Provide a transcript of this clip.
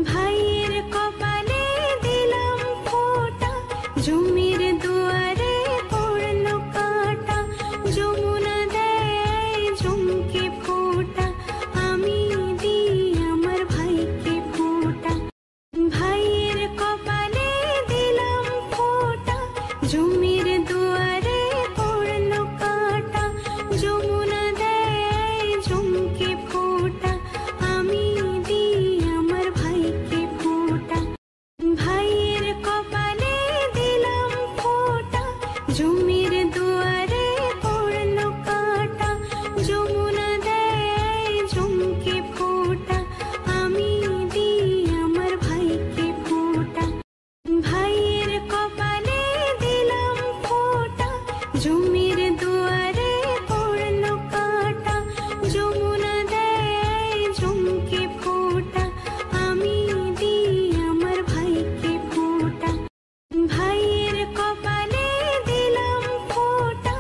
ভাইয়ের কপালে দিলাম ফোঁটা, জমির দুয়ারে পড়লো কাঁটা। যমুনা দেয় জমকে ফোঁটা, আমি দিই আমার ভাইকে ফোঁটা। ভাইয়ের কপালে দিলাম ফোঁটা, জমির দুয়ারে পড়লো কাঁটা। যমুনা দেয় জমকে ফোঁটা, আমি দিই আমার ভাইকে ফোঁটা। ভাইয়ের কপালে দিলাম ফোঁটা, জমির দুয়ারে পড়লো কাঁটা। যমুনা দেয় জমকে ফোঁটা, আমি দিই আমার ভাইকে ফোঁটা। ভাইয়ের কপালে দিলাম ফোঁটা, জমির দুয়ারে পড়লো কাঁটা। যমুনা দেয় জমকে ফোঁটা, আমি দিই আমার ভাইকে ফোঁটা। ভাইয়ের কপালে দিলাম ফোঁটা,